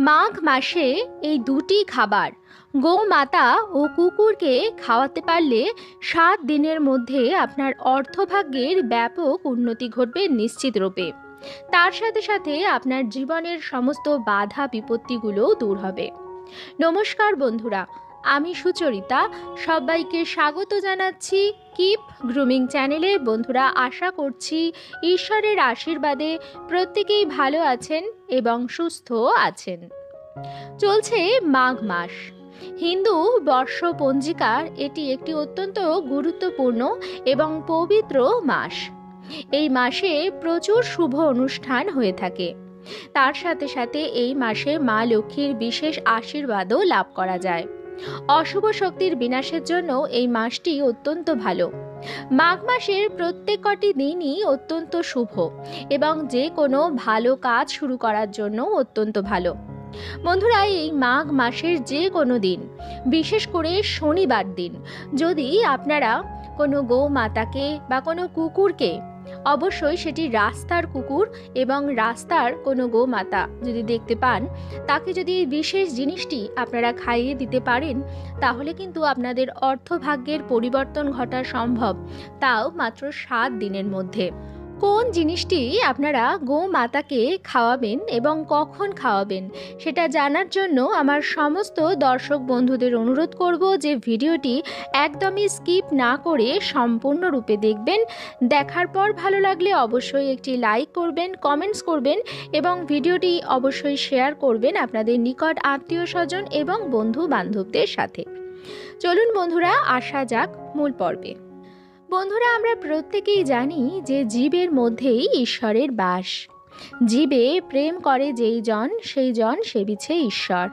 মাঘ মাসে এই দুটি খাবার গোমাতা ও কুকুরকে খাওয়াতে পারলে 7 দিনের মধ্যে আপনার অর্থভাগ্যের ব্যাপক উন্নতি ঘটবে নিশ্চিত রূপে। তার সাথে সাথে আপনার জীবনের সমস্ত বাধা বিপত্তিগুলোও দূর হবে। নমস্কার বন্ধুরা, আমি সুচরিতা। সবাইকে স্বাগত জানাচ্ছি কিপ গ্রুমিং চ্যানেলে। বন্ধুরা, আশা করছি ঈশ্বরের আশীর্বাদে প্রত্যেকেই ভালো আছেন এবং সুস্থ আছেন। চলছে মাঘ মাস। হিন্দু বর্ষ পঞ্জিকার এটি একটি অত্যন্ত গুরুত্বপূর্ণ এবং পবিত্র মাস। এই মাসে প্রচুর শুভ অনুষ্ঠান হয়ে থাকে। তার সাথে সাথে এই মাসে মা লক্ষ্মীর বিশেষ আশীর্বাদও লাভ করা যায়। অশুভ শক্তির বিনাশের জন্য এই মাসটি অত্যন্ত ভালো। মাঘ মাসের প্রত্যেক কটি দিনই অত্যন্ত শুভ এবং যে কোনো ভালো কাজ শুরু করার জন্য অত্যন্ত ভালো। বন্ধুরা, এই মাঘ মাসের যে কোনো দিন, বিশেষ করে শনিবার দিন, যদি আপনারা কোনো গোমাতাকে বা কোনো কুকুরকে, অবশ্যই সেটি রাস্তার কুকুর এবং রাস্তার কোনো গোমাতা যদি দেখতে পান, তাকে যদি এই বিশেষ জিনিসটি আপনারা খাইয়ে দিতে পারেন, তাহলে কিন্তু আপনাদের অর্থভাগ্যের পরিবর্তন ঘটা সম্ভব, তাও মাত্র 7 দিনের মধ্যে। কোন জিনিসটি আপনারা গোমাতাকে খাওয়াবেন এবং কখন খাওয়াবেন সেটা জানার জন্য আমার সমস্ত দর্শক বন্ধুদের অনুরোধ করব যে ভিডিওটি একদমই স্কিপ না করে সম্পূর্ণরূপে দেখবেন। দেখার পর ভালো লাগলে অবশ্যই একটি লাইক করবেন, কমেন্টস করবেন এবং ভিডিওটি অবশ্যই শেয়ার করবেন আপনাদের নিকট আত্মীয় স্বজন এবং বন্ধু বান্ধবদের সাথে। চলুন বন্ধুরা, আসা যাক মূল পর্বে। বন্ধুরা, আমরা প্রত্যেকেই জানি যে জীবের মধ্যেই ঈশ্বরের বাস। জীবে প্রেম করে যেই জন, সেই জন সেবিছে ঈশ্বর।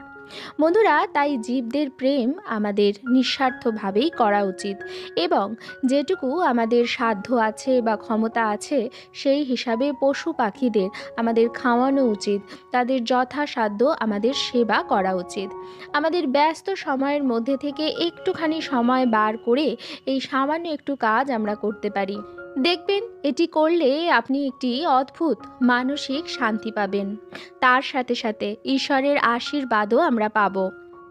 বন্ধুরা, তাই জীবদের প্রেম আমাদের নিঃস্বার্থভাবেই করা উচিত এবং যেটুকু আমাদের সাধ্য আছে বা ক্ষমতা আছে সেই হিসাবে পশু পাখিদের আমাদের খাওয়ানো উচিত। তাদের যথাসাধ্য আমাদের সেবা করা উচিত। আমাদের ব্যস্ত সময়ের মধ্যে থেকে একটুখানি সময় বার করে এই সামান্য একটু কাজ আমরা করতে পারি। দেখবেন, এটি করলে আপনি একটি অদ্ভুত মানসিক শান্তি পাবেন। তার সাথে সাথে ঈশ্বরের আশীর্বাদও আমরা পাব।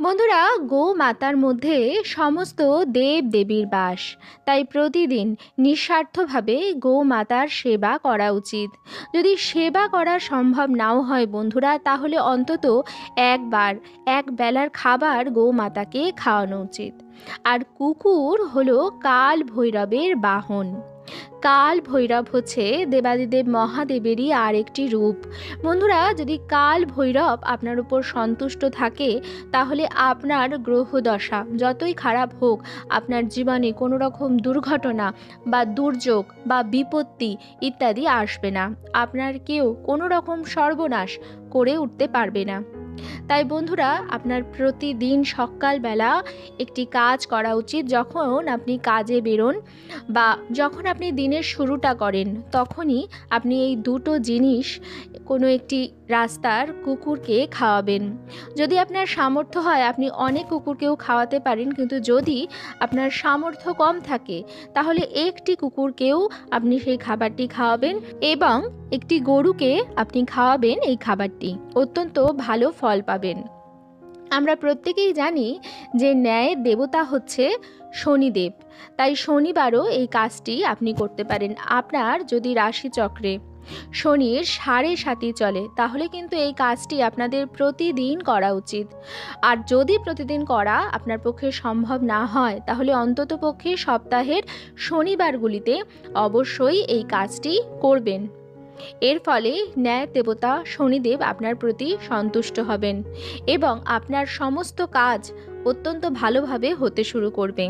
বন্ধুরা, গোমাতার মধ্যে সমস্ত দেব দেবীর বাস। তাই প্রতিদিন নিঃস্বার্থভাবে গোমাতার সেবা করা উচিত। যদি সেবা করা সম্ভব নাও হয় বন্ধুরা, তাহলে অন্তত একবার এক বেলার খাবার গোমাতাকে খাওয়ানো উচিত। আর কুকুর হলো কাল ভৈরবের বাহন। কাল ভৈরব হচ্ছে দেবাদিদেব মহাদেবেরই আরেকটি রূপ। বন্ধুরা, যদি কাল ভৈরব আপনার উপর সন্তুষ্ট থাকে, তাহলে আপনার গ্রহদশা যতই খারাপ হোক, আপনার জীবনে কোনো রকম দুর্ঘটনা বা দুর্যোগ বা বিপত্তি ইত্যাদি আসবে না। আপনার কেউ কোনো রকম সর্বনাশ করে উঠতে পারবে না। তাই বন্ধুরা, আপনার প্রতিদিন সকালবেলা একটি কাজ করা উচিত। যখন আপনি কাজে বেরোন বা যখন আপনি দিনের শুরুটা করেন, তখনই আপনি এই দুটো জিনিস কোনো একটি রাস্তার কুকুরকে খাওয়াবেন। যদি আপনার সামর্থ্য হয় আপনি অনেক কুকুরকেও খাওয়াতে পারেন, কিন্তু যদি আপনার সামর্থ্য কম থাকে তাহলে একটি কুকুরকেও আপনি সেই খাবারটি খাওয়াবেন এবং একটি গরুকে আপনি খাওয়াবেন এই খাবারটি। অত্যন্ত ভালো ফল পাবেন। আমরা প্রত্যেকেই জানি যে ন্যায়ের দেবতা হচ্ছে শনিদেব। তাই শনিবারও এই কাজটি আপনি করতে পারেন। আপনার যদি রাশিচক্রে শনির 7.5 চলে, তাহলে কিন্তু এই কাজটি আপনাদের প্রতিদিন করা উচিত। আর যদি প্রতিদিন করা আপনার পক্ষে সম্ভব না হয়, তাহলে অন্তত পক্ষে সপ্তাহের শনিবারগুলিতে অবশ্যই এই কাজটি করবেন। এর ফলে ন্যায় দেবতা শনিদেব আপনার প্রতি সন্তুষ্ট হবেন এবং আপনার সমস্ত কাজ অত্যন্ত ভালোভাবে হতে শুরু করবে।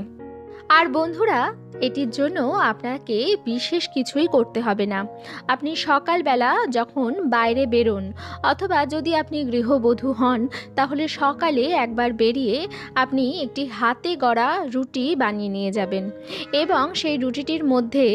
আর বন্ধুরা, এটির জন্য আপনাকে বিশেষ কিছুই করতে হবে না। আপনি সকালবেলা যখন বাইরে বেরোন, অথবা যদি আপনি গৃহবধূ হন, তাহলে সকালে একবার বেরিয়ে আপনি একটি হাতে গড়া রুটি বানিয়ে নিয়ে যাবেন এবং সেই রুটিটির মধ্যে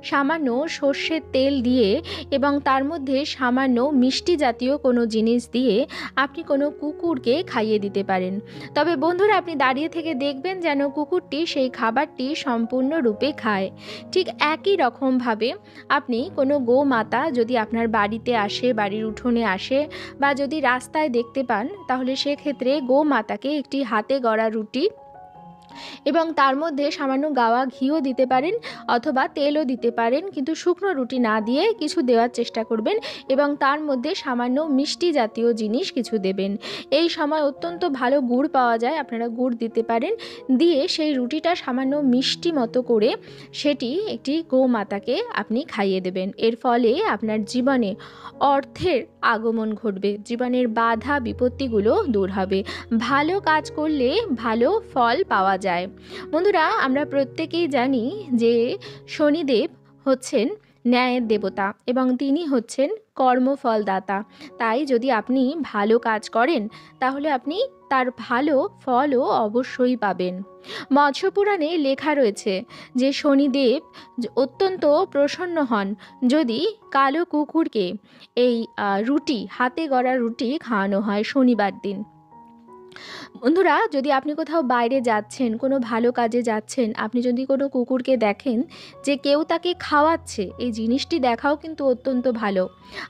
সামান্য সর্ষের তেল দিয়ে এবং তার মধ্যে সামান্য মিষ্টি জাতীয় কোনো জিনিস দিয়ে আপনি কোনো কুকুরকে খাইয়ে দিতে পারেন। তবে বন্ধুরা, আপনি দাঁড়িয়ে থেকে দেখবেন যেন কুকুরটি সেই খাবার খাবারটি সম্পূর্ণরূপে খায়। ঠিক একই রকমভাবে আপনি কোনো গোমাতা যদি আপনার বাড়িতে আসে, বাড়ির উঠোনে আসে, বা যদি রাস্তায় দেখতে পান, তাহলে সেক্ষেত্রে গোমাতাকে একটি হাতে গড়া রুটি এবং তার মধ্যে সামান্য গাওয়া ঘিও দিতে পারেন, অথবা তেলও দিতে পারেন, কিন্তু শুকনো রুটি না দিয়ে কিছু দেওয়ার চেষ্টা করবেন এবং তার মধ্যে সামান্য মিষ্টি জাতীয় জিনিস কিছু দেবেন। এই সময় অত্যন্ত ভালো গুড় পাওয়া যায়, আপনারা গুড় দিতে পারেন। দিয়ে সেই রুটিটা সামান্য মিষ্টি মতো করে সেটি একটি গোমাতাকে আপনি খাইয়ে দেবেন। এর ফলে আপনার জীবনে অর্থের আগমন ঘটবে, জীবনের বাধা বিপত্তিগুলো দূর হবে, ভালো কাজ করলে ভালো ফল পাওয়া যায়। বন্ধুরা, আমরা প্রত্যেকেই জানি যে শনিদেব হচ্ছেন ন্যায়ের দেবতা এবং তিনি হচ্ছেন কর্মফলদাতা। তাই যদি আপনি ভালো কাজ করেন, তাহলে আপনি তার ভালো ফলও অবশ্যই পাবেন। মৎস্যপুরাণে লেখা রয়েছে যে শনিদেব অত্যন্ত প্রসন্ন হন যদি কালো কুকুরকে এই রুটি, হাতে গড়া রুটি খাওয়ানো হয় শনিবার দিন। বন্ধুরা, যদি আপনি কোথাও বাইরে যাচ্ছেন, কোনো ভালো কাজে যাচ্ছেন, আপনি যদি কোনো কুকুরকে দেখেন যে কেউ তাকে খাওয়াচ্ছে, এই জিনিসটি দেখাও কিন্তু অত্যন্ত ভালো।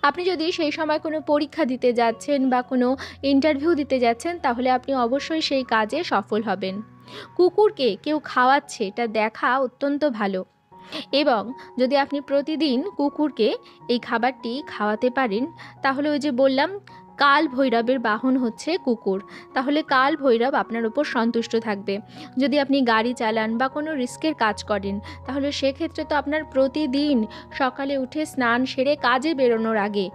আপনি যদি সেই সময় কোনো পরীক্ষা দিতে যাচ্ছেন বা কোনো ইন্টারভিউ দিতে যাচ্ছেন, তাহলে আপনি অবশ্যই সেই কাজে সফল হবেন। কুকুরকে কেউ খাওয়াচ্ছে, এটা দেখা অত্যন্ত ভালো। এবং যদি আপনি প্রতিদিন কুকুরকে এই খাবারটি খাওয়াতে পারেন, তাহলে ওই যে বললাম কাল ভৈরবের বাহন হচ্ছে কুকুর, তাহলে কাল ভৈরব আপনার উপর সন্তুষ্ট থাকবে। যদি আপনি গাড়ি চালান বা কোনো রিস্কের কাজ করেন, তাহলে সেক্ষেত্রে তো আপনার প্রতিদিন সকালে উঠে স্নান সেরে কাজে বেরোনোর আগে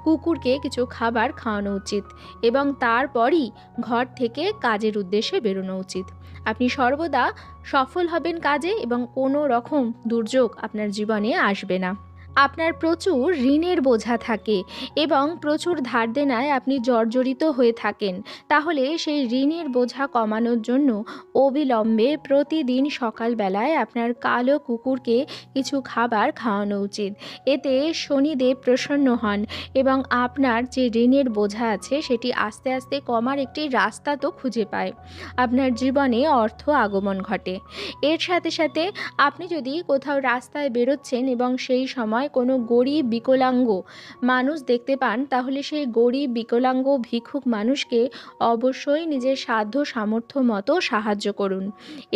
কুকুরকে কিছু খাবার খাওয়ানো উচিত এবং তারপরই ঘর থেকে কাজের উদ্দেশ্যে বেরোনো উচিত। আপনি সর্বদা সফল হবেন কাজে এবং কোনো রকম দুর্যোগ আপনার জীবনে আসবে না। আপনার প্রচুর ঋণের বোঝা থাকে এবং প্রচুর ধার দেনায় আপনি জর্জরিত হয়ে থাকেন, তাহলে সেই ঋণের বোঝা কমানোর জন্য অবিলম্বে প্রতিদিন সকালবেলায় আপনার কালো কুকুরকে কিছু খাবার খাওয়ানো উচিত। এতে শনিদেব প্রসন্ন হন এবং আপনার যে ঋণের বোঝা আছে সেটি আস্তে আস্তে কমার একটি রাস্তা তো খুঁজে পায়, আপনার জীবনে অর্থ আগমন ঘটে। এর সাথে সাথে আপনি যদি কোথাও রাস্তায় বেরোচ্ছেন এবং সেই সময় কোনো গরিব বিকলাঙ্গ মানুষ দেখতে পান, তাহলে সেই গরিব বিকলাঙ্গ ভিক্ষুক মানুষকে অবশ্যই নিজের সাধ্য সামর্থ্য মতো সাহায্য করুন।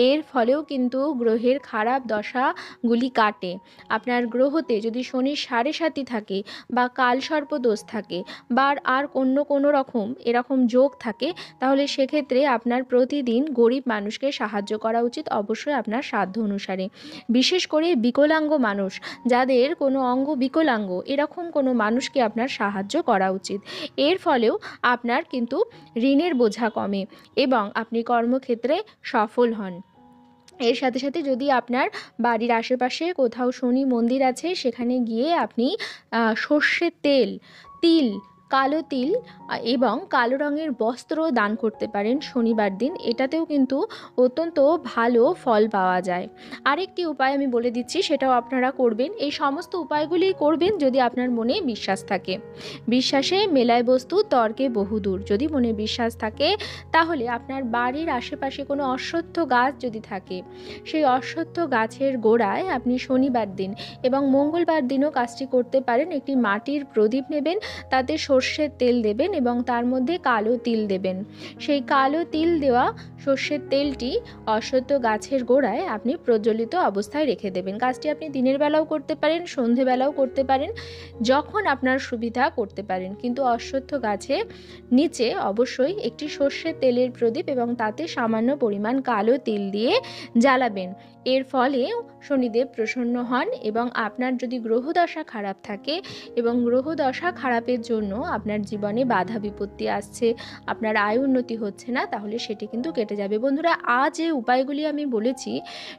এর ফলেও কিন্তু গ্রহের খারাপ দশাগুলি কাটে। আপনার গ্রহতে যদি শনির সাড়ে সাতি থাকে বা কালসর্প দোষ থাকে বা আর অন্য কোনো রকম এরকম যোগ থাকে, তাহলে সেক্ষেত্রে আপনার প্রতিদিন গরিব মানুষকে সাহায্য করা উচিত, অবশ্যই আপনার সাধ্য অনুসারে। বিশেষ করে বিকলাঙ্গ মানুষ, যাদের কোনো অঙ্গ বিকলাঙ্গ, এরকম কোনো মানুষকে আপনার সাহায্য করা উচিত। এর ফলেও আপনার কিন্তু ঋণের বোঝা কমে এবং আপনি কর্মক্ষেত্রে সফল হন। এর সাথে সাথে যদি আপনার বাড়ির আশেপাশে কোথাও শনি মন্দির আছে, সেখানে গিয়ে আপনি সর্ষের তেল, তিল, কালো তিল এবং কালো রঙের বস্ত্র দান করতে পারেন শনিবার দিন। এটাতেও কিন্তু অত্যন্ত ভালো ফল পাওয়া যায়। আরেকটি উপায় আমি বলে দিচ্ছি, সেটাও আপনারা করবেন। এই সমস্ত উপায়গুলি করবেন যদি আপনার মনে বিশ্বাস থাকে। বিশ্বাসে মেলায় বস্তু, তর্কে বহুদূর। যদি মনে বিশ্বাস থাকে, তাহলে আপনার বাড়ির আশেপাশে কোনো অশ্বত্থ গাছ যদি থাকে, সেই অশ্বত্থ গাছের গোড়ায় আপনি শনিবার দিন এবং মঙ্গলবার দিনও কাজটি করতে পারেন। একটি মাটির প্রদীপ নেবেন, তাতে সর্ষের তেল দেবেন এবং তার মধ্যে কালো তিল দেবেন। সেই কালো তিল দেওয়া সর্ষের তেলটি অশ্বত্থ গাছের গোড়ায় আপনি প্রজ্বলিত অবস্থায় রেখে দেবেন। কাজটি আপনি দিনের বেলাও করতে পারেন, সন্ধেবেলাও করতে পারেন, যখন আপনার সুবিধা করতে পারেন। কিন্তু অশ্বত্থ গাছে নিচে অবশ্যই একটি সর্ষের তেলের প্রদীপ এবং তাতে সামান্য পরিমাণ কালো তিল দিয়ে জ্বালাবেন। এর ফলে শনিদেব প্রসন্ন হন এবং আপনার যদি গ্রহদশা খারাপ থাকে এবং গ্রহদশা খারাপের জন্য আপনার জীবনে বাধা বিপত্তি আসছে, আপনার আয় উন্নতি হচ্ছে না, তাহলে সেটি কিন্তু কেটে যাবে। বন্ধুরা, আজ যে উপায়গুলি আমি বলেছি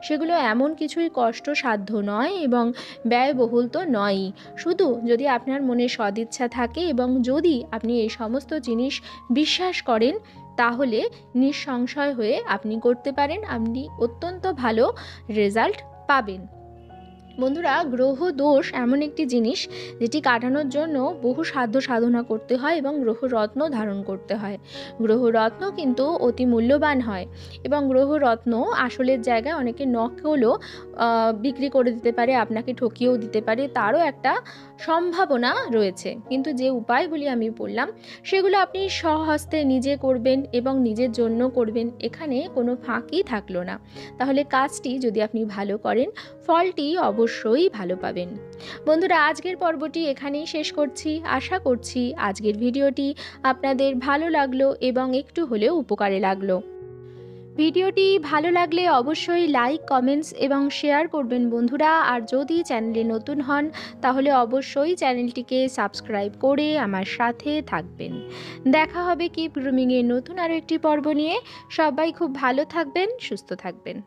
সেগুলো এমন কিছুই কষ্টসাধ্য নয় এবং ব্যয়বহুল তো নয়ই। শুধু যদি আপনার মনে সদিচ্ছা থাকে এবং যদি আপনি এই সমস্ত জিনিস বিশ্বাস করেন, তাহলে নিঃসংশয় হয়ে আপনি করতে পারেন, আপনি অত্যন্ত ভালো রেজাল্ট পাবেন। বন্ধুরা, গ্রহ দোষ এমন একটি জিনিস যেটি কাটানোর জন্য বহু সাধ্য সাধনা করতে হয় এবং গ্রহ রত্ন ধারণ করতে হয়। গ্রহ রত্ন কিন্তু অতি মূল্যবান হয় এবং গ্রহ রত্ন আসলের জায়গায় অনেকে নকলও বিক্রি করে দিতে পারে, আপনাকে ঠকিয়েও দিতে পারে, তারও একটা সম্ভাবনা রয়েছে। কিন্তু যে উপায়গুলি আমি বললাম সেগুলো আপনি স্বহস্তে নিজে করবেন এবং নিজের জন্য করবেন, এখানে কোনো ফাঁকি থাকলো না। তাহলে কাজটি যদি আপনি ভালো করেন, ফলটি অবশ্যই ভালো পাবেন। বন্ধুরা, আজকের পর্বটি এখানেই শেষ করছি। আশা করছি আজকের ভিডিওটি আপনাদের ভালো লাগলো এবং একটু হলেও উপকারে লাগলো। ভিডিওটি ভালো লাগলে অবশ্যই লাইক, কমেন্টস এবং শেয়ার করবেন বন্ধুরা। আর যদি চ্যানেলে নতুন হন তাহলে অবশ্যই চ্যানেলটিকে সাবস্ক্রাইব করে আমার সাথে থাকবেন। দেখা হবে কিপ গ্রুমিংয়ের নতুন আরও একটি পর্ব নিয়ে। সবাই খুব ভালো থাকবেন, সুস্থ থাকবেন।